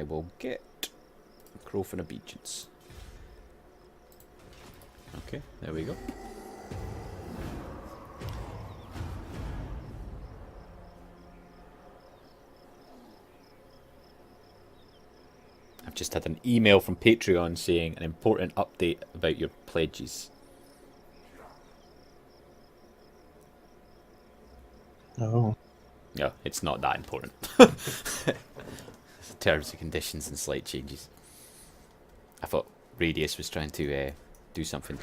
will get Crow for Obedience. Okay, there we go. I've just had an email from Patreon saying an important update about your pledges. Oh. No, it's not that important. Terms and conditions and slight changes. I thought Radius was trying to do something.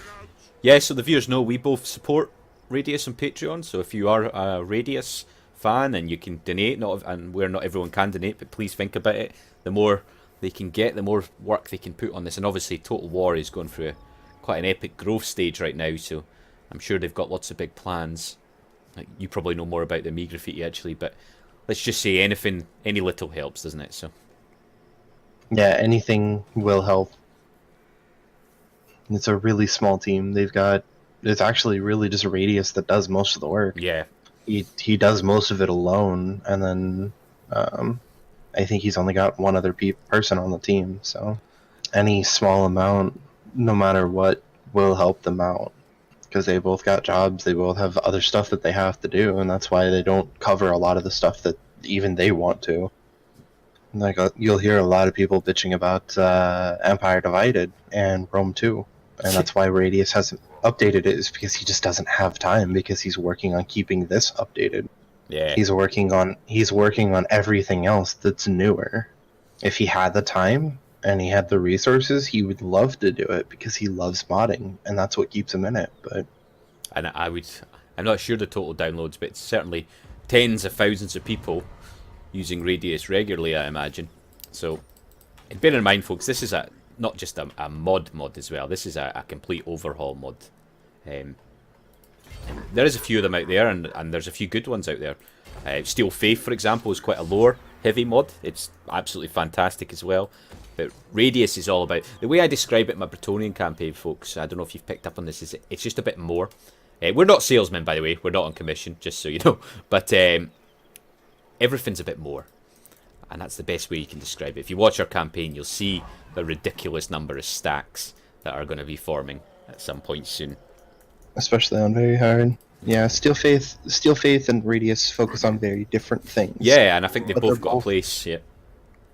Yeah, so the viewers know we both support Radius on Patreon, so if you are a Radius fan and you can donate, and where not everyone can donate, but please think about it. The more they can get, the more work they can put on this. And obviously Total War is going through quite an epic growth stage right now, so I'm sure they've got lots of big plans. Like, you probably know more about the Me Graffiti actually, but let's just say anything, any little helps, doesn't it? So Yeah, anything will help. It's a really small team. It's actually really just Radius that does most of the work. yeah. He does most of it alone, and then I think he's only got one other person on the team, so any small amount, no matter what, will help them out. Because they both got jobs, they both have other stuff that they have to do, and that's why they don't cover a lot of the stuff that even they want to. Like, you'll hear a lot of people bitching about Empire Divided and Rome 2, and that's why Radius hasn't updated it, is because he just doesn't have time, because he's working on keeping this updated. Yeah. He's working on everything else that's newer. If he had the time and he had the resources, he would love to do it because he loves modding, and that's what keeps him in it. But And I'm not sure the total downloads, but it's certainly tens of thousands of people using Radius regularly, I imagine. So bear in mind, folks, this is not just a mod as well. This is a complete overhaul mod. And there is a few of them out there, and there's a few good ones out there. Steel Faith, for example, is quite a lore heavy mod. It's absolutely fantastic as well. But Radius is all about, the way I describe it in my Bretonian campaign, folks, I don't know if you've picked up on this, is it's just a bit more. We're not salesmen, by the way. We're not on commission, just so you know. But everything's a bit more. And that's the best way you can describe it. If you watch our campaign, you'll see the ridiculous number of stacks that are going to be forming at some point soon. especially on very hard. Yeah, Steel Faith and Radius focus on very different things. Yeah, and I think they've But both they're got a both- place. Yeah.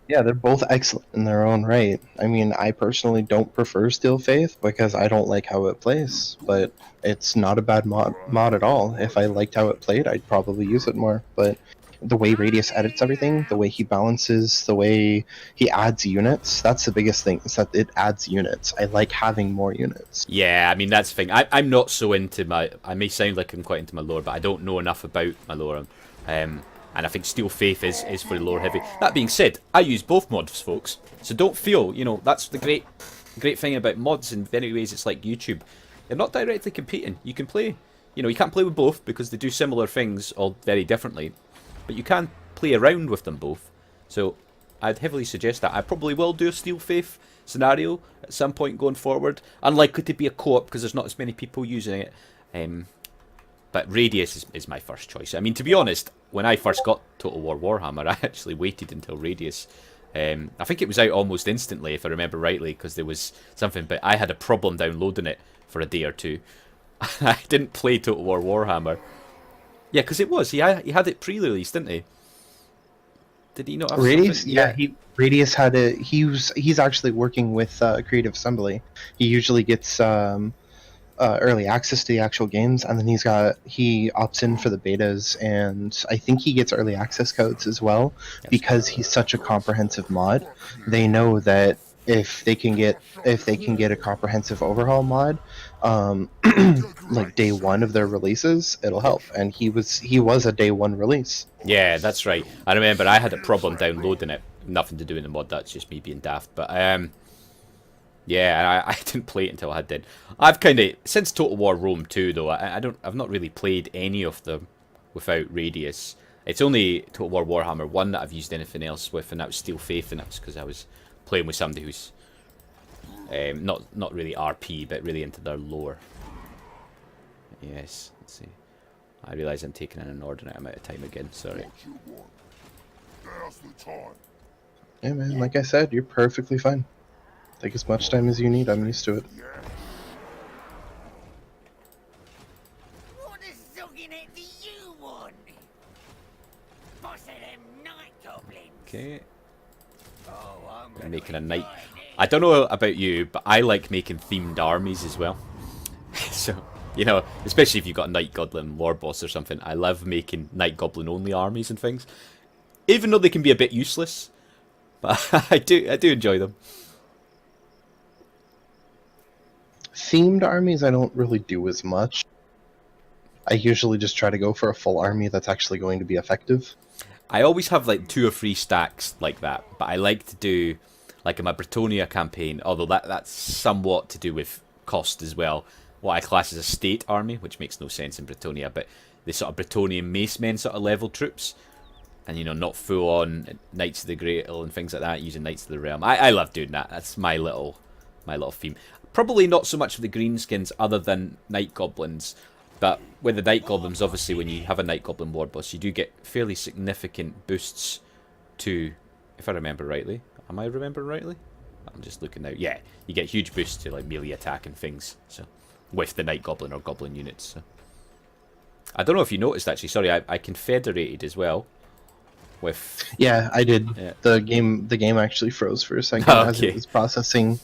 Yeah, they're both excellent in their own right. I mean, I personally don't prefer Steel Faith because I don't like how it plays, but it's not a bad mod at all. If I liked how it played, I'd probably use it more. But the way Radius edits everything, the way he balances, the way he adds units, that's the biggest thing, is that it adds units. I like having more units. Yeah, I mean, that's the thing. I'm not so into my... I may sound like I'm quite into my lore, but I don't know enough about my lore. And I think Steel Faith is for the lore heavy. That being said, I use both mods, folks. So don't feel, that's the great thing about mods. In many ways, it's like YouTube. They're not directly competing. You can play, you can't play with both because they do similar things all very differently. But you can play around with them both. So I'd heavily suggest that. I probably will do a Steel Faith scenario at some point going forward. Unlikely to be a co-op because there's not as many people using it. But Radius is my first choice. I mean, to be honest, when I first got Total War Warhammer, I actually waited until Radius. I think it was out almost instantly, if I remember rightly, because there was something, but I had a problem downloading it for a day or two. I didn't play Total War Warhammer. Yeah, because it was. He had it pre-released, didn't he? Did he not have Radius? something? Yeah, Radius had a. He's actually working with Creative Assembly. He usually gets early access to the actual games, and then he opts in for the betas, and I think he gets early access codes as well. Because he's such a comprehensive mod. They know that if they can get a comprehensive overhaul mod, like day one of their releases, it'll help. And he was a day one release. Yeah, that's right. I remember I had a problem downloading it. Nothing to do with the mod. That's just me being daft. But yeah, I didn't play it until I did. I've kind of, since Total War Rome 2 though, I've not really played any of them without Radius. It's only Total War Warhammer 1 that I've used anything else with, and that was Steel Faith, and that was because I was playing with somebody who's not really RP, but really into their lore. Yes, let's see. I realise I'm taking an inordinate amount of time again, sorry. Yeah, man. Like I said, you're perfectly fine. Take as much time as you need. I'm used to it. What the sucking it do you want? Boss of them night goblins. Okay. Oh, I'm I'm making a knight. I don't know about you, but I like making themed armies as well. So, you know, especially if you've got a Night Goblin War Boss or something, I love making Night Goblin only armies and things. Even though they can be a bit useless, but I do enjoy them. Themed armies, I don't really do as much. I usually just try to go for a full army that's actually going to be effective. I always have like 2 or 3 stacks like that, but I like to do, like in my Bretonia campaign, although that's somewhat to do with cost as well, what I class as a state army, which makes no sense in Bretonia, but the sort of Bretonian mace men sort of level troops, and you know, not full on Knights of the Grail and things like that, using Knights of the Realm. I love doing that. That's my little theme. Probably not so much for the greenskins other than Night Goblins. But with the Night Goblins, obviously, when you have a Night Goblin War Boss, you do get fairly significant boosts to, if I remember rightly. Am I remembering rightly? I'm just looking now. Yeah, you get huge boosts to like melee attack and things. So, with the Night Goblin or Goblin units. So. I don't know if you noticed actually. Sorry, I confederated as well. With Yeah, I did. Yeah. The game actually froze for a second as Okay. it was processing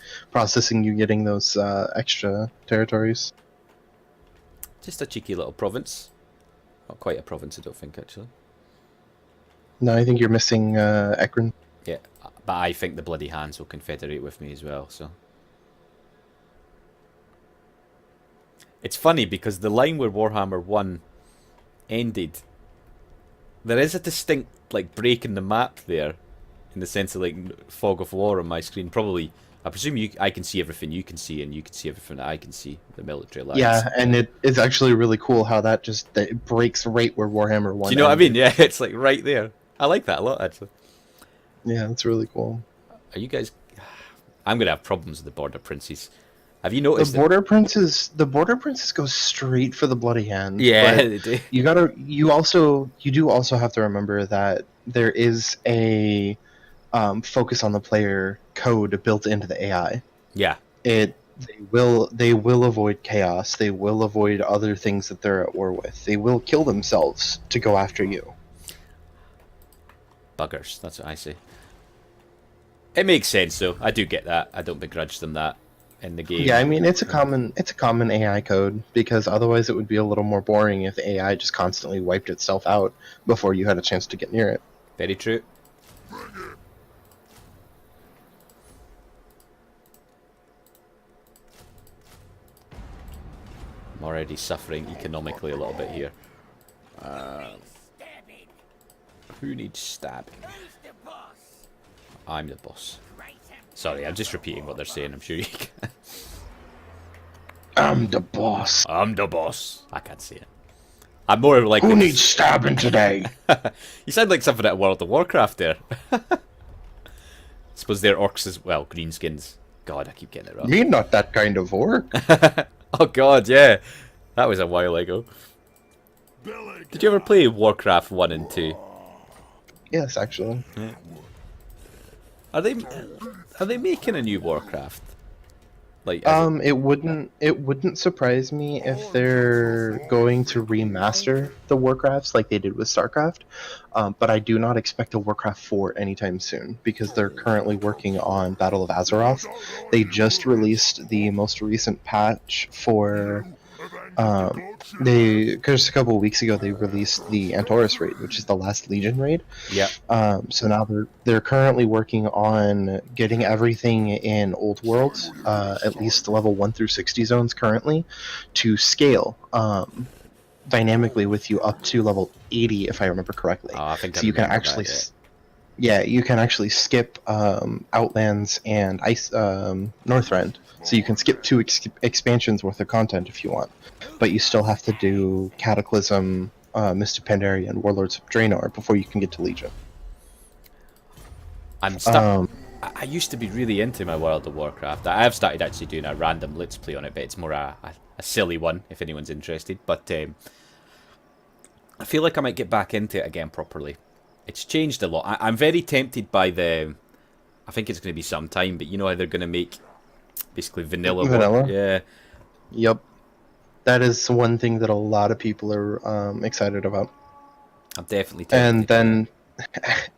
you getting those extra territories. Just a cheeky little province. Not quite a province, I don't think, actually. No, I think you're missing Ekron. Yeah, but I think the bloody hands will confederate with me as well, so. It's funny because the line where Warhammer 1 ended, there is a distinct like break in the map there, in the sense of like fog of war on my screen. Probably, I presume I can see everything you can see, and you can see everything that I can see. The military lines. Yeah, and it's actually really cool how that it breaks right where Warhammer 1 Do you know what I ended. mean? Yeah, it's like right there. I like that a lot, actually. Yeah, that's really cool. Are you guys? I'm gonna have problems with the border princes. Have you noticed The border princes go straight for the bloody hand. Yeah, but they do. you do also have to remember that there is a focus on the player code built into the AI. Yeah. They will avoid chaos. They will avoid other things that they're at war with. They will kill themselves to go after you. Buggers, that's what I say. It makes sense though. I do get that. I don't begrudge them that in the game. Yeah, I mean it's a common AI code, because otherwise it would be a little more boring if the AI just constantly wiped itself out before you had a chance to get near it. Very true. I'm already suffering economically a little bit here. Stabbing. Who needs stabbing? Who's the boss? I'm the boss. Right him. Sorry, I'm just repeating what they're saying. I'm sure you can. I'm the boss. I'm the boss. I can't say it. I'm more like. Who needs stabbing today? You sound like something at World of Warcraft there. Suppose they're orcs as well, greenskins. God, I keep getting it wrong. Me not that kind of orc. Oh god, yeah. That was a while ago. Did you ever play Warcraft 1 and 2? Yes, actually. Are they making a new Warcraft? Like It wouldn't surprise me if they're going to remaster the Warcrafts like they did with StarCraft, but I do not expect a Warcraft 4 anytime soon, because they're currently working on Battle of Azeroth. They just released the most recent patch for because a couple of weeks ago they released the Antorus raid, which is the last Legion raid. Yeah. So now they're currently working on getting everything in Old World, at least level 1 through 60 zones currently, to scale dynamically with you up to level 80, if I remember correctly. Oh, I think so you can actually, you can actually skip Outlands and Ice Northrend. So you can skip 2 expansions worth of content if you want, but you still have to do Cataclysm, Mist of Pandaria, and Warlords of Draenor before you can get to Legion. I'm stuck. I used to be really into my World of Warcraft. I have started actually doing a random Let's Play on it, but it's more a silly one if anyone's interested. But I feel like I might get back into it again properly. It's changed a lot. I'm very tempted by the I think it's going to be some time, but you know how they're going to make basically vanilla. Vanilla? Yeah. Yep. That is one thing that a lot of people are excited about. I'm definitely And tempted to do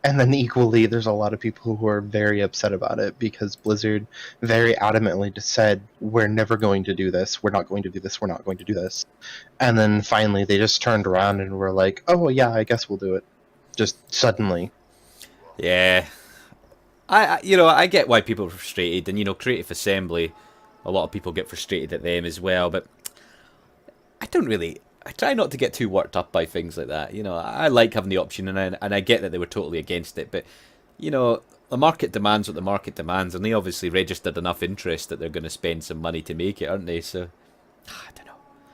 and then equally, there's a lot of people who are very upset about it because Blizzard very adamantly just said, we're never going to do this, we're not going to do this, we're not going to do this. And then finally they just turned around and were like, oh yeah, I guess we'll do it. Just suddenly. that. Yeah. I get why people are frustrated, and Creative Assembly, a lot of people get frustrated at them as well, but I don't really. I try not to get too worked up by things like that. I like having the option, and I get that they were totally against it, but the market demands what the market demands, and they obviously registered enough interest that they're going to spend some money to make it, aren't they? So I don't know.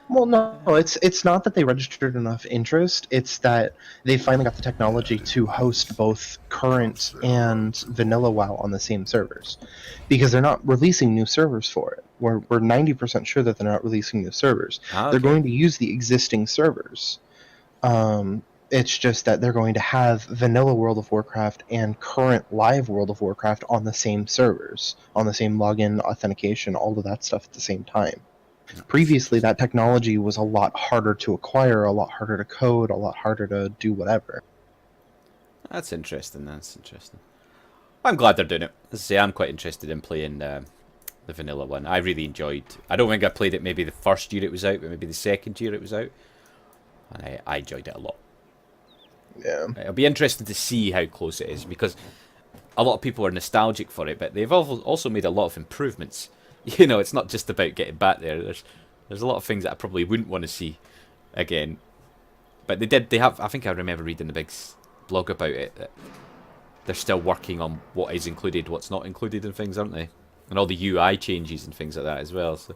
Well, no, it's not that they registered enough interest. It's that they finally got the technology to host both current and vanilla WoW on the same servers, because they're not releasing new servers for it. We're 90% sure that they're not releasing new servers. Ah, They're okay. going to use the existing servers. It's just that they're going to have vanilla World of Warcraft and current live World of Warcraft on the same servers, on the same login, authentication, all of that stuff at the same time. Previously, that technology was a lot harder to acquire, a lot harder to code, a lot harder to do whatever. That's interesting. I'm glad they're doing it. As I say, I'm quite interested in playing the vanilla one. I really enjoyed. I don't think I played it maybe the first year it was out, but maybe the second year it was out, and I enjoyed it a lot. Yeah. It'll be interesting to see how close it is, because a lot of people are nostalgic for it, but they've also made a lot of improvements. It's not just about getting back there. There's a lot of things that I probably wouldn't want to see again. But they have. I think I remember reading the big blog about it, that they're still working on what is included, what's not included, and things, aren't they? And all the UI changes and things like that as well. So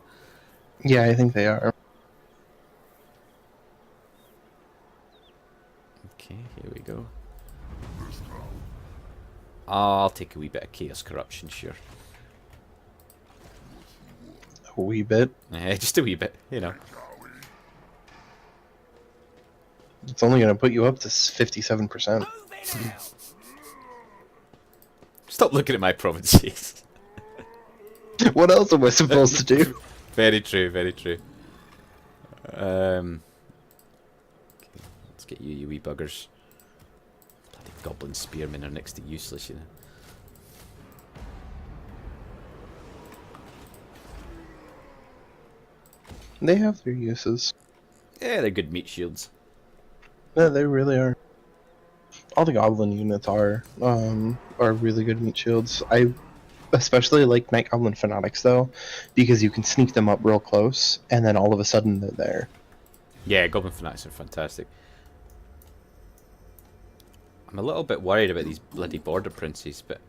Yeah, I think they are. okay, here we go. I'll take a wee bit of Chaos Corruption, sure. A wee bit. Just a wee bit, It's only going to put you up to 57%. Move it out! Stop looking at my provinces. What else am I supposed to do? Very true, very true. Okay, let's get you, you wee buggers. Bloody goblin spearmen are next to useless, They have their uses. Yeah, they're good meat shields. Yeah, they really are. All the goblin units are really good meat shields. I especially like Night Goblin Fanatics though, because you can sneak them up real close, and then all of a sudden they're there. Yeah, goblin fanatics are fantastic. I'm a little bit worried about these bloody border princes, but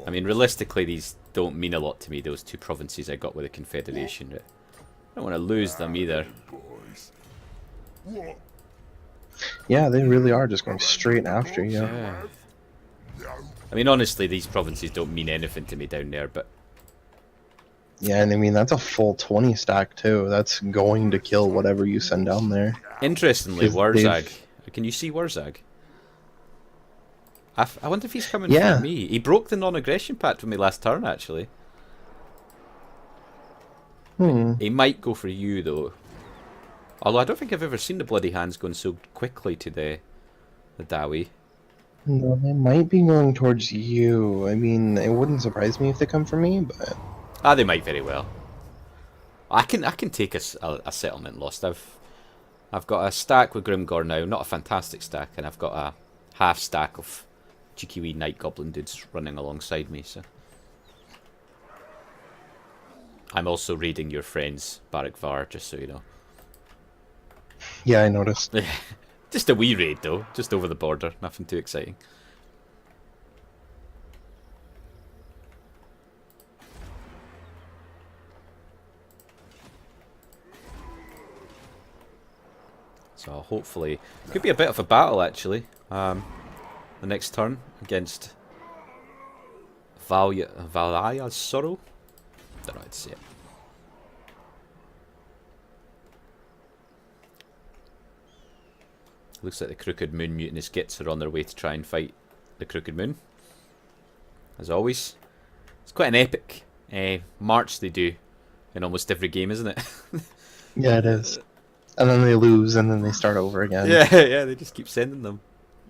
I mean, realistically, these don't mean a lot to me. Those two provinces I got with the Confederation. But I don't want to lose them either. Yeah, they really are just going straight after you. Yeah. I mean, honestly, these provinces don't mean anything to me down there, but Yeah, and I mean that's a full 20 stack too. That's going to kill whatever you send down there. interestingly, 'Cause Wurzag. Can you see Wurzag? I wonder if he's coming Yeah. for me. He broke the non-aggression pact for me last turn, actually. He might go for you, though. Although I don't think I've ever seen the bloody hands going so quickly to the Dawi. No, they might be going towards you. I mean, it wouldn't surprise me if they come for me, but Ah, they might very well. I can take a settlement lost. I've got a stack with Grimgor now, not a fantastic stack, and I've got a half stack of cheeky wee night goblin dudes running alongside me. So I'm also raiding your friends Barak Var, just so you know. yeah, I noticed. Just a wee raid though, just over the border, nothing too exciting. So hopefully, it could be a bit of a battle actually. The next turn against Valaya's Sorrow. Don't know how to say it. Looks like the Crooked Moon Mutinous Gits are on their way to try and fight the Crooked Moon. as always. It's quite an epic march they do in almost every game, isn't it? Yeah, it is. And then they lose, and then they start over again. Yeah, they just keep sending them.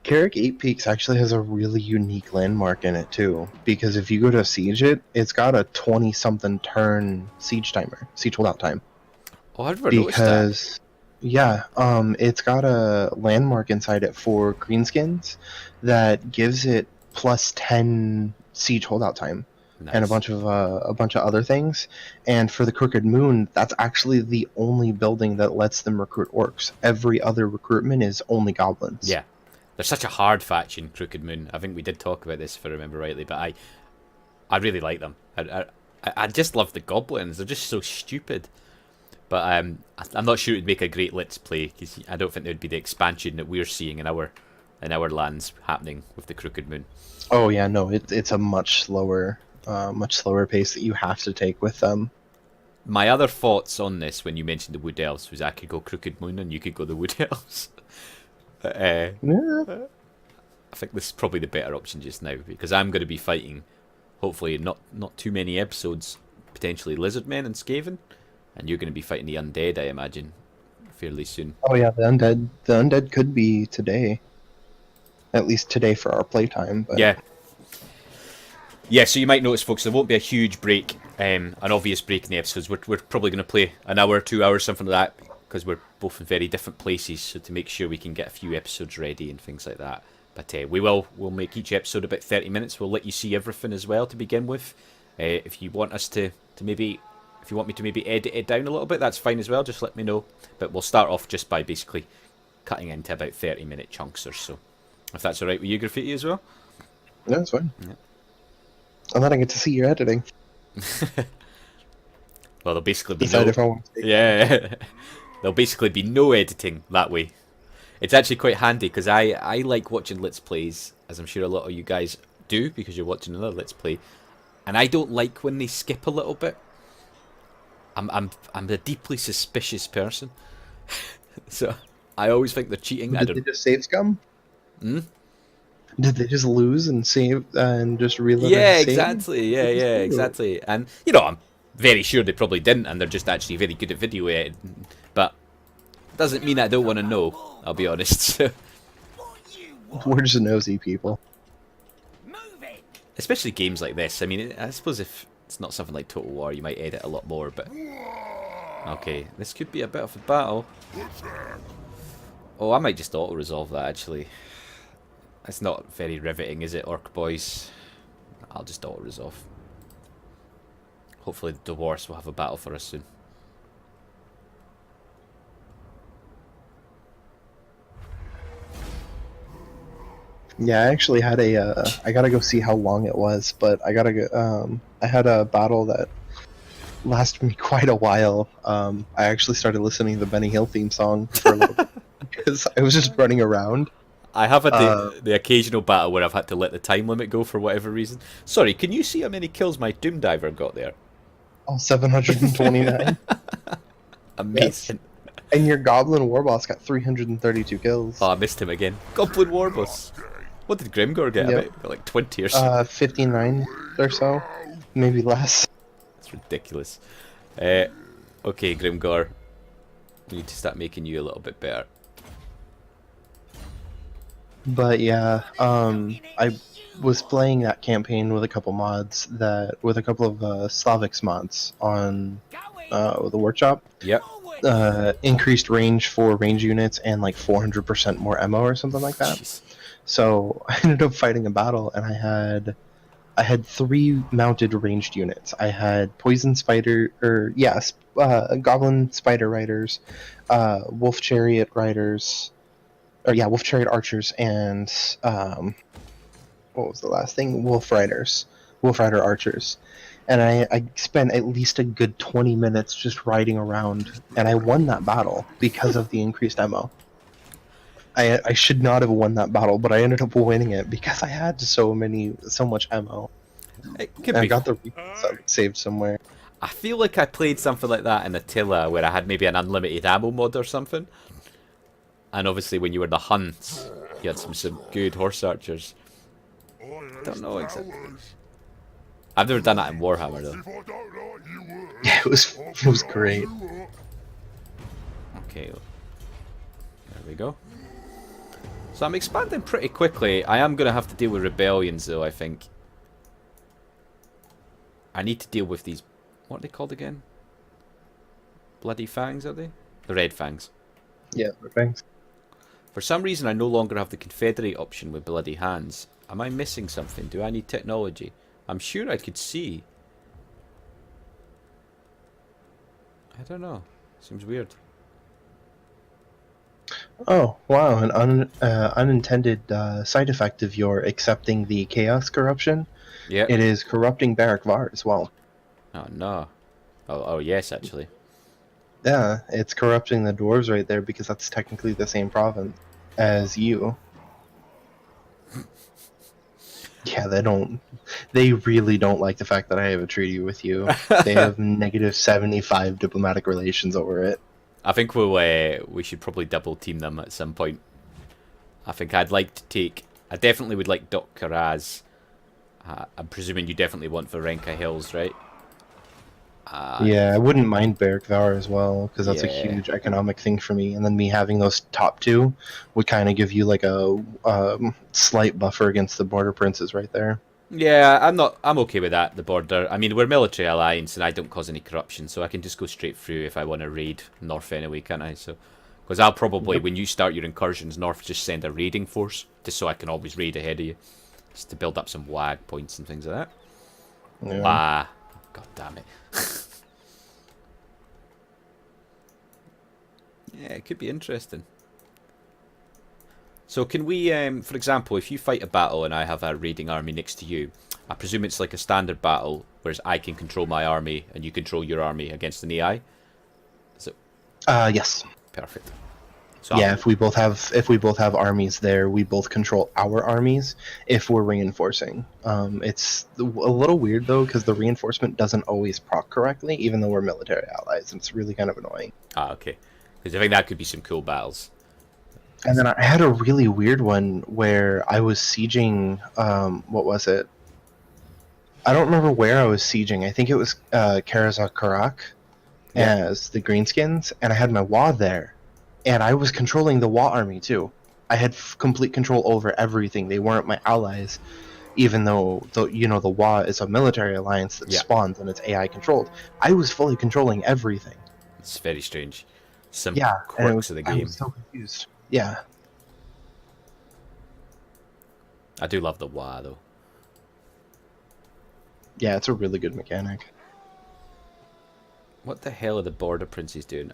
Carrick 8 Peaks actually has a really unique landmark in it too, because if you go to siege it, it's got a 20-something turn siege holdout time. Oh, I've never noticed that. Because yeah, it's got a landmark inside it for greenskins that gives it plus 10 siege holdout time. Nice. And a bunch of other things. And for the Crooked Moon, that's actually the only building that lets them recruit orcs. Every other recruitment is only goblins. Yeah, they're such a hard faction, Crooked Moon. I think we did talk about this if I remember rightly, but I really like them. I just love the goblins. They're just so stupid. But I'm not sure it'd make a great Let's Play, because I don't think there'd be the expansion that we're seeing in our lands happening with the Crooked Moon. Oh yeah, no, it's a much slower pace that you have to take with them. My other thoughts on this when you mentioned the Wood Elves was I could go Crooked Moon and you could go the Wood Elves. Yeah. I think this is probably the better option just now, because I'm going to be fighting, hopefully not too many episodes, potentially Lizardmen and Skaven, and you're going to be fighting the Undead, I imagine, fairly soon. Oh yeah, the undead could be today. At least today for our playtime. But... Yeah, so you might notice, folks, there won't be a huge break, an obvious break in the episodes. We're probably going to play an hour, 2 hours, something like that, because we're both in very different places, so to make sure we can get a few episodes ready and things like that. But we'll make each episode about 30 minutes. We'll let you see everything as well to begin with. If you want us to maybe, if you want me to maybe edit it down a little bit, that's fine as well. Just let me know. But we'll start off just by basically cutting into about 30-minute chunks or so. If that's all right with you, Graffiti, as well. Yeah, that's fine. Yeah. And then I get to see your editing. Well, there'll basically be Decide if I want to. Yeah, there'll basically be no editing that way. It's actually quite handy because I like watching Let's Plays, as I'm sure a lot of you guys do because you're watching another Let's Play, and I don't like when they skip a little bit. I'm a deeply suspicious person, so I always think they're cheating. Did they just save scum? Hmm? Did they just lose and save and just reload? Yeah, exactly. Yeah, exactly. And I'm very sure they probably didn't, and they're just actually very good at video editing. But doesn't mean I don't want to know. I'll be honest. We're just nosy people. Especially games like this. I mean, I suppose if it's not something like Total War, you might edit a lot more. But okay, this could be a bit of a battle. Oh, I might just auto-resolve that actually. It's not very riveting, is it, Orc Boys? I'll just auto-resolve. Hopefully the Dwarves will have a battle for us soon. Yeah, I actually had I gotta go see how long it was, but I gotta go. I had a battle that lasted me quite a while. I actually started listening to the Benny Hill theme song for a little bit because I was just running around. I have had the occasional battle where I've had to let the time limit go for whatever reason. Sorry, can you see how many kills my Doom Diver got there? Oh, 729. Amazing. Yes. And your Goblin Warboss got 332 kills. Oh, I missed him again. Goblin Warboss. What did Grimgor get? Yep. About like 20 or so. 59 or so, maybe less. That's ridiculous. Okay, Grimgor. We need to start making you a little bit better. But yeah, I was playing that campaign with a couple mods with a couple of Slavics mods on the workshop. Yep. Increased range for range units and like 400% more ammo or something like that. Jeez. So I ended up fighting a battle, and I had 3 mounted ranged units. I had poison spider, goblin spider riders, wolf chariot riders. Wolf Chariot Archers and what was the last thing? Wolf Rider Archers. And I spent at least a good 20 minutes just riding around, and I won that battle because of the increased ammo. I should not have won that battle, but I ended up winning it because I had so much ammo. I got the saved somewhere. I feel like I played something like that in Attila, where I had maybe an unlimited ammo mod or something. And obviously when you were the Huns, you had some good horse archers. I don't know exactly. I've never done that in Warhammer though. If I don't like you, Yeah, it was great. Okay, there we go. So I'm expanding pretty quickly. I am going to have to deal with rebellions though, I think. I need to deal with these... What are they called again? Bloody Fangs, are they? The Red Fangs. Yeah, thanks. For some reason I no longer have the Confederate option with Bloody Hands. Am I missing something? Do I need technology? I'm sure I could see. I don't know. Seems weird. Oh, wow, an unintended side effect of your accepting the Chaos corruption. Yeah. It is corrupting Barrack Var as well. Oh no. Oh yes, actually. Yeah, it's corrupting the dwarves right there because that's technically the same province as you. Yeah, they really don't like the fact that I have a treaty with you. They have negative 75 diplomatic relations over it. I think we should probably double team them at some point. I think I'd like to take... I definitely would like Doc Karaz. I'm presuming you definitely want Varenka Hills, right? Yeah, I wouldn't mind Barrack Var as well, because that's a Yeah. huge economic thing for me. And then me having those top two would kind of give you like a slight buffer against the border princes right there. Yeah, I'm okay with that, the border. I mean, we're military alliance and I don't cause any corruption, so I can just go straight through if I want to raid North anyway, can't I? So, because I'll probably, when you start your incursions north, just send a raiding force, just so I can always raid ahead of you. Just to build up some WAG points and things like that. Yeah. Ah, god damn it. Yeah, it could be interesting. So can we, for example, if you fight a battle and I have a raiding army next to you, I presume it's like a standard battle, whereas I can control my army and you control your army against an AI? Is it Yes. perfect? So Yeah, if we both have armies there, we both control our armies if we're reinforcing. It's a little weird though because the reinforcement doesn't always proc correctly, even though we're military allies. It's really kind of annoying. okay. Because I think that could be some cool battles. And then I had a really weird one where I was sieging. What was it? I don't remember where I was sieging. I think it was Karazak Karak as the Greenskins, and I had my Wa there, and I was controlling the Wa army too. I had complete control over everything. They weren't my allies, even though the Wa is a military alliance that spawns and it's AI controlled. I was fully controlling everything. It's very strange. Some Yeah, quirks of the I game. was so confused. Yeah. I do love the WA though. Yeah, it's a really good mechanic. What the hell are the border princes doing?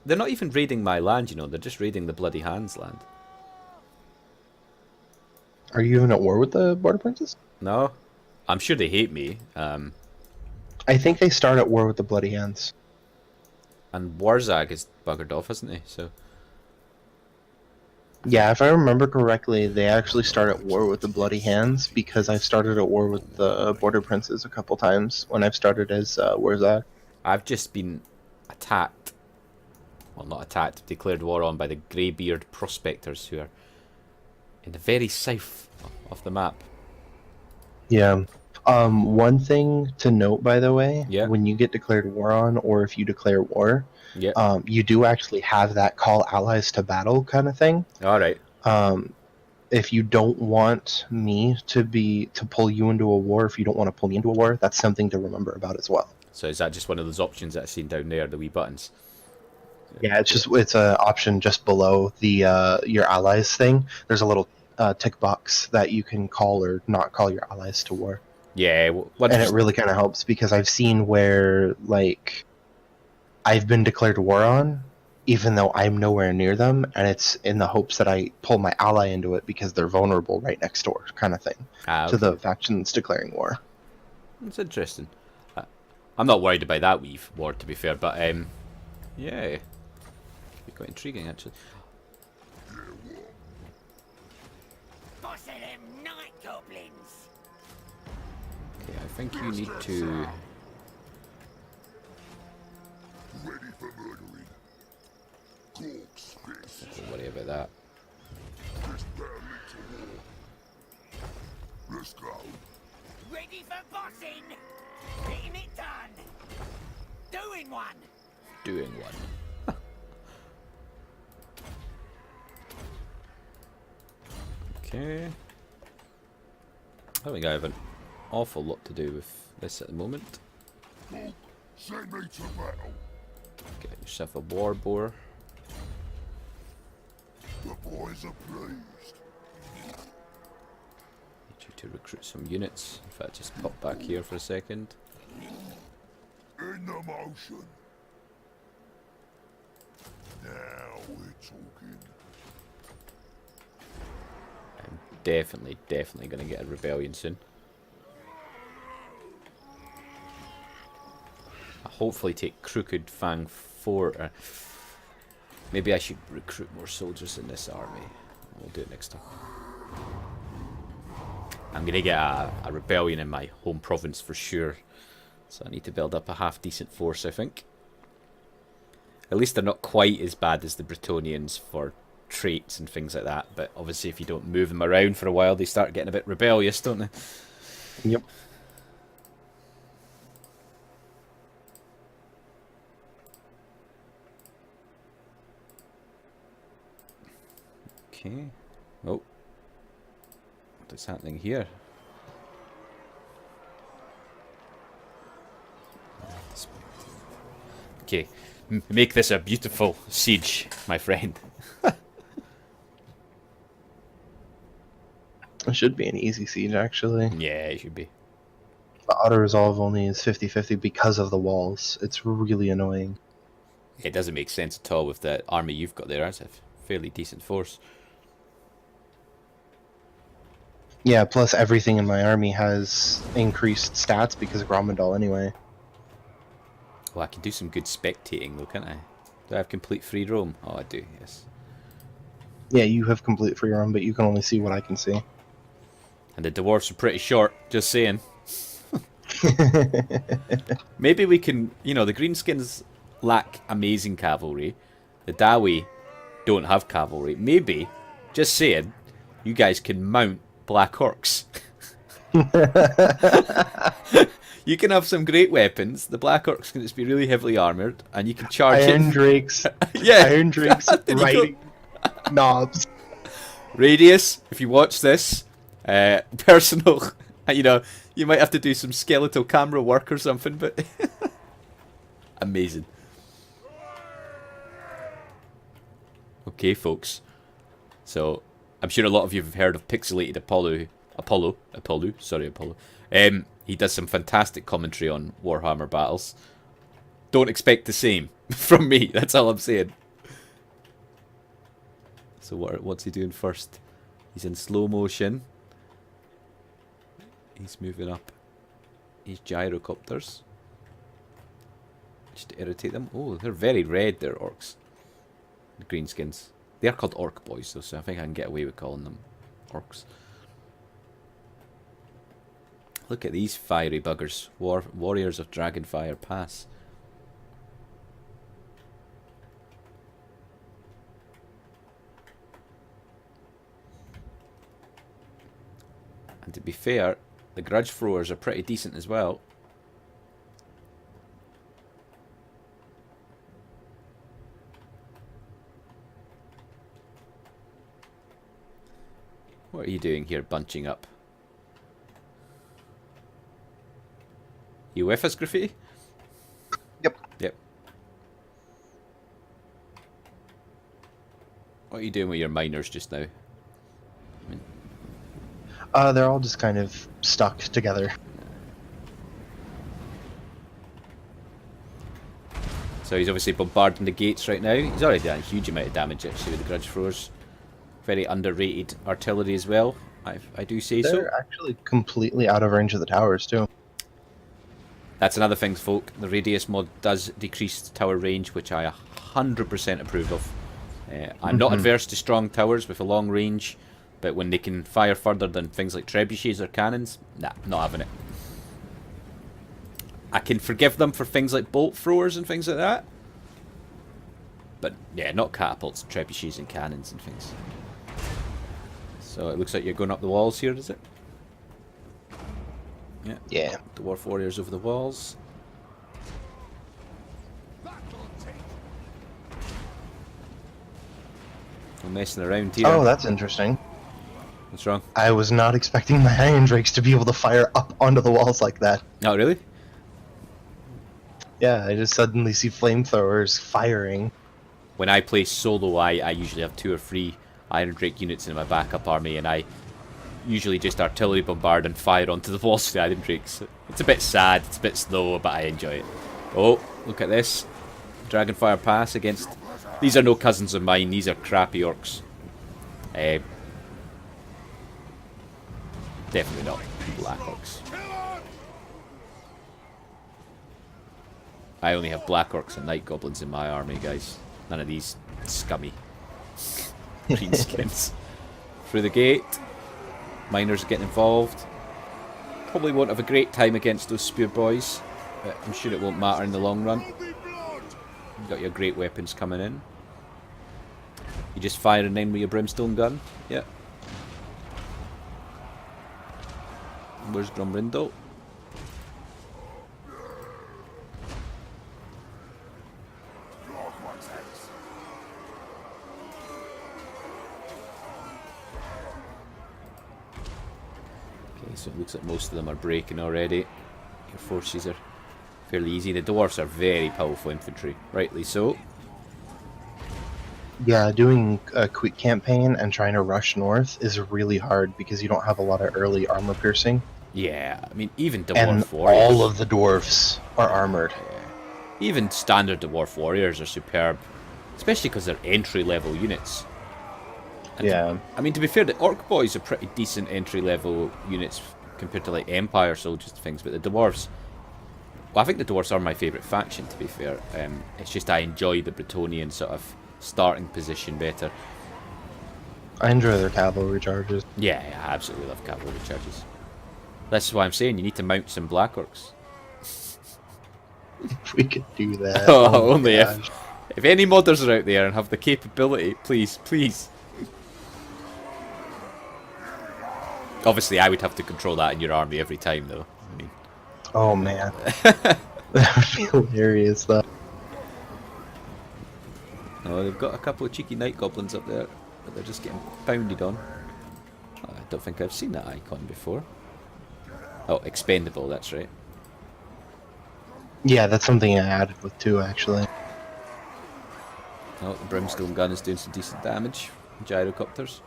They're not even raiding my land, you know. They're just raiding the Bloody Hands land. Are you even at war with the border princes? No? I'm sure they hate me. I think they start at war with the Bloody Hands. And Warzag is buggered off, isn't he? So Yeah, if I remember correctly, they actually start at war with the Bloody Hands because I've started at war with the border princes a couple times when I've started as Warzag. I've just been attacked. Well, not attacked, declared war on by the Greybeard prospectors who are in the very south of the map. Yeah. One thing to note, by the way, Yeah. when you get declared war on, or if you declare war, Yeah. you do actually have that call allies to battle kind of thing. Alright. If you don't want me to pull you into a war, if you don't want to pull me into a war, that's something to remember about as well. So is that just one of those options that I've seen down there, the wee buttons? Yeah, it's an option just below the your allies thing. There's a little tick box that you can call or not call your allies to war. Yeah. And it really kind of helps because I've seen where like I've been declared war on, even though I'm nowhere near them, and it's in the hopes that I pull my ally into it because they're vulnerable right next door, kind of thing, to the factions declaring war. That's interesting. I'm not worried about that wee war, to be fair, but yeah, it'd be quite intriguing actually. Boss of them night goblins. Okay, I think you need to. Ready for murdering. Corpse fist. Don't worry about that. This barrel into war. Let's go. Ready for bossing. Getting it done. Doing one. Doing one. Okay. I don't think I have an awful lot to do with this at the moment. Send me to battle. Get yourself a war boar. The boys are pleased. Need you to recruit some units. In fact, just pop back here for a second. In the motion. Now we're talking. I'm definitely going to get a rebellion soon. I'll hopefully take Crooked Fang Fort. Maybe I should recruit more soldiers in this army. We'll do it next time. I'm going to get a rebellion in my home province for sure. So I need to build up a half-decent force, I think. At least they're not quite as bad as the Bretonians for traits and things like that. But obviously if you don't move them around for a while, they start getting a bit rebellious, don't they? Yep. Okay. Oh. What's happening here? Okay. Make this a beautiful siege, my friend. It should be an easy siege, actually. Yeah, it should be. The auto-resolve only is 50-50 because of the walls. It's really annoying. It doesn't make sense at all with the army you've got there. That's a fairly decent force. Yeah, plus everything in my army has increased stats because of Grombrindal anyway. Well, I can do some good spectating though, can't I? Do I have complete free roam? Oh, I do, yes. Yeah, you have complete free roam, but you can only see what I can see. And the dwarves are pretty short, just saying. Maybe we can, you know, the greenskins lack amazing cavalry. The Dawi don't have cavalry. Maybe, just saying, you guys can mount Black Orcs. You can have some great weapons. The Black Orcs can just be really heavily armoured, and you can charge Iron it. Drakes. Yeah. Iron Drakes There you riding knobs. Radius, if you watch this, personal, you know, you might have to do some skeletal camera work or something, but amazing. Okay, folks. So, I'm sure a lot of you have heard of Pixelated Apollo. He does some fantastic commentary on Warhammer battles. Don't expect the same from me, that's all I'm saying. So what's he doing first? He's in slow motion. He's moving up. He's gyrocopters. Just to irritate them. Oh, they're very red, they're orcs. The greenskins. They are called orc boys though, so I think I can get away with calling them orcs. Look at these fiery buggers. Warriors of Dragonfire Pass. And to be fair, the grudge throwers are pretty decent as well. What are you doing here, bunching up? You with us, Graffiti? Yep. Yep. What are you doing with your miners just now? They're all just kind of stuck together. So he's obviously bombarding the gates right now. He's already done a huge amount of damage actually with the grudge throwers. Very underrated artillery as well, I do say so. They're actually completely out of range of the towers too. That's another thing, folk. The radius mod does decrease tower range, which I 100% approve of. I'm not adverse to strong towers with a long range, but when they can fire further than things like trebuchets or cannons, nah, not having it. I can forgive them for things like bolt throwers and things like that. But yeah, not catapults, trebuchets and cannons and things. So it looks like you're going up the walls here, does it? Yeah. Yeah. Dwarf warriors over the walls. No messing around here. Oh, that's interesting. What's wrong? I was not expecting my Iron Drakes to be able to fire up onto the walls like that. Oh, really? Yeah, I just suddenly see flamethrowers firing. When I play solo, I usually have 2 or 3 Iron Drake units in my backup army, and I usually just artillery bombard and fire onto the walls with the Iron Drakes. It's a bit sad, it's a bit slow, but I enjoy it. Oh, look at this. Dragonfire Pass against... These are no cousins of mine, these are crappy orcs. Definitely not black orcs. I only have black orcs and night goblins in my army, guys. None of these scummy greenskins. Through the gate. Miners are getting involved. Probably won't have a great time against those spear boys, but I'm sure it won't matter in the long run. You've got your great weapons coming in. You just firing in with your brimstone gun. Yeah. Where's Grombrindal? Okay, so it looks like most of them are breaking already. Your forces are fairly easy. The dwarves are very powerful infantry, rightly so. Yeah, doing a quick campaign and trying to rush north is really hard because you don't have a lot of early armor piercing. Yeah, I mean, even dwarf And warriors. all of the dwarfs are armored. Even standard dwarf warriors are superb, especially because they're entry-level units. And Yeah. I mean, to be fair, the orc boys are pretty decent entry-level units compared to like Empire soldiers and things, but the dwarves... Well, I think the dwarves are my favourite faction, to be fair. It's just I enjoy the Bretonnian sort of starting position better. I enjoy their cavalry charges. Yeah, I absolutely love cavalry charges. That's why I'm saying you need to mount some black orcs. If we could do that. Oh, only gosh. if any modders are out there and have the capability, please, please. Obviously, I would have to control that in your army every time, though. I mean, Oh man. That would be hilarious though. oh, they've got a couple of cheeky night goblins up there, but they're just getting pounded on. Oh, I don't think I've seen that icon before. Oh, expendable, that's right. Yeah, that's something I added with 2 actually. Oh, the brimstone gun is doing some decent damage. Gyrocopters.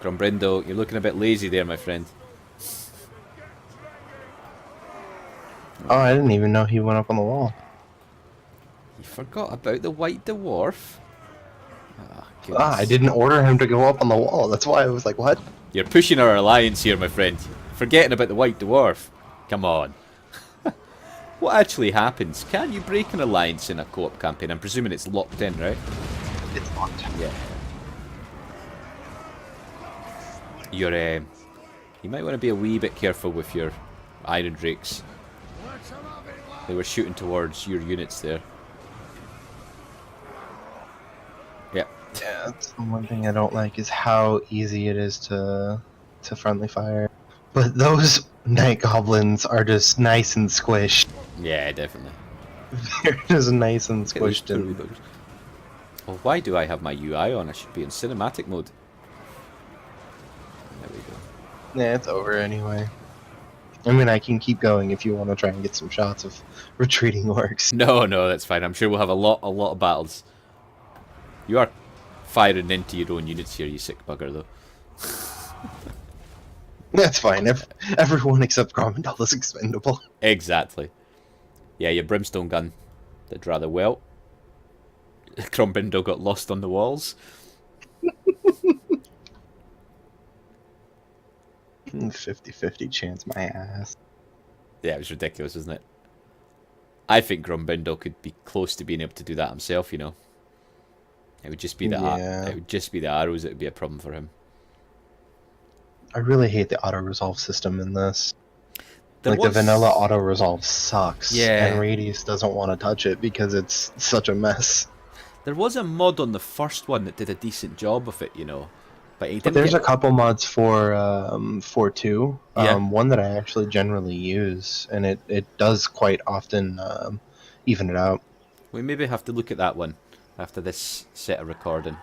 Grombrindal, you're looking a bit lazy there, my friend. Oh, I didn't even know he went up on the wall. You forgot about the white dwarf. Oh, I didn't order him to go up on the wall. That's why I was like, what? You're pushing our alliance here, my friend. Forgetting about the white dwarf. Come on. What actually happens? Can you break an alliance in a co-op campaign? I'm presuming it's locked in, right? It's locked. Yeah. You're, you might want to be a wee bit careful with your Iron Drakes. They were shooting towards your units there. Yeah. Yeah, that's the one thing I don't like is how easy it is to friendly fire. But those night goblins are just nice and squished. Yeah, definitely. They're just nice and Look at those squished. two And buggers. Oh, why do I have my UI on? I should be in cinematic mode. There we go. yeah, it's over anyway. I mean, I can keep going if you want to try and get some shots of retreating orcs. No, no, that's fine. I'm sure we'll have a lot of battles. You are firing into your own units here, you sick bugger, though. That's fine. Everyone except Grombrindal is expendable. Exactly. Yeah, your brimstone gun did rather well. Grombrindal got lost on the walls. 50-50 chance, my ass. Yeah, it was ridiculous, wasn't it? I think Grombrindal could be close to being able to do that himself, you know. It would just be the Yeah. it would just be the arrows that would be a problem for him. I really hate the auto-resolve system in this. There The was- vanilla auto-resolve sucks. Yeah. And Radius doesn't want to touch it because it's such a mess. There was a mod on the first one that did a decent job of it, you know. But he didn't There's get... a couple mods for 2. Yeah. One that I actually generally use, and it does quite often even it out. We maybe have to look at that one after this set of recording.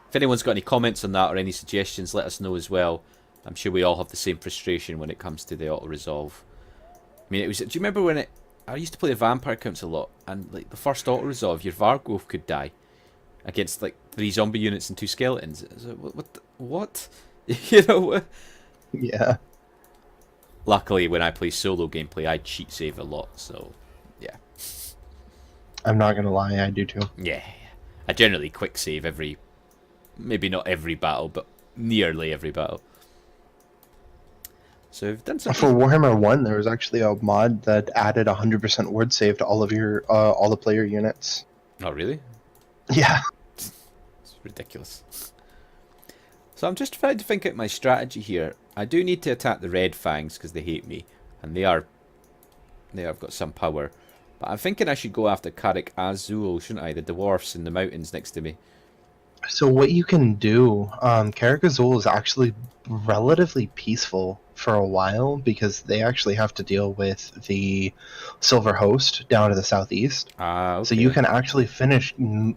If anyone's got any comments on that or any suggestions, let us know as well. I'm sure we all have the same frustration when it comes to the auto-resolve. I mean, it was... Do you remember when I used to play the vampire counts a lot, and like the first auto-resolve, your Vargolf could die against like 3 zombie units and 2 skeletons. It was like, what? You know? Yeah. Luckily, when I play solo gameplay, I cheat save a lot, so yeah. I'm not gonna lie, I do too. Yeah. I generally quick save every... Maybe not every battle, but nearly every battle. So we've done For something... Warhammer 1, there was actually a mod that added 100% word save to all of your all the player units. Oh, really? Yeah. It's ridiculous. So I'm just trying to think out my strategy here. I do need to attack the Red Fangs because they hate me, and they have got some power. But I'm thinking I should go after Karik Azul, shouldn't I? The dwarfs in the mountains next to me. So what you can do, Karakazul is actually relatively peaceful for a while because they actually have to deal with the Silver Host down to the southeast. Ah, okay. So you can actually finish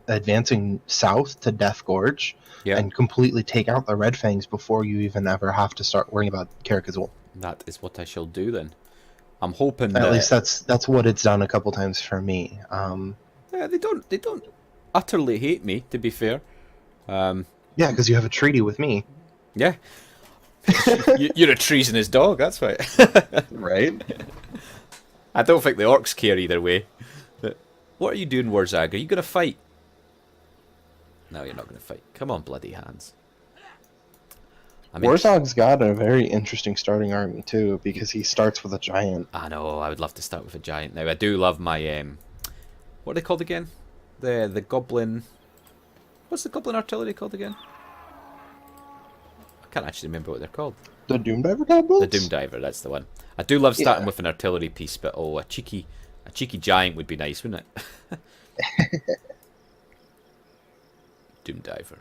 advancing south to Death Gorge and completely take out the Red Fangs before you even ever have to start worrying about Karakazul. That is what I shall do then. I'm hoping At that... least that's what it's done a couple times for me. Yeah, they don't utterly hate me, to be fair. Yeah, because you have a treaty with me. Yeah. You're a treasonous dog, that's right. Right? I don't think the orcs care either way. But what are you doing, Warzag? Are you going to fight? No, you're not going to fight. Come on, bloody hands. I mean, Warzog's got a very interesting starting army too, because he starts with a giant. I know, I would love to start with a giant now. I do love my... what are they called again? The goblin... What's the goblin artillery called again? I can't actually remember what they're called. The Doomdiver tablets? The Doomdiver, that's the one. I do love starting with an artillery piece, but oh, a cheeky giant would be nice, wouldn't it? Doomdiver.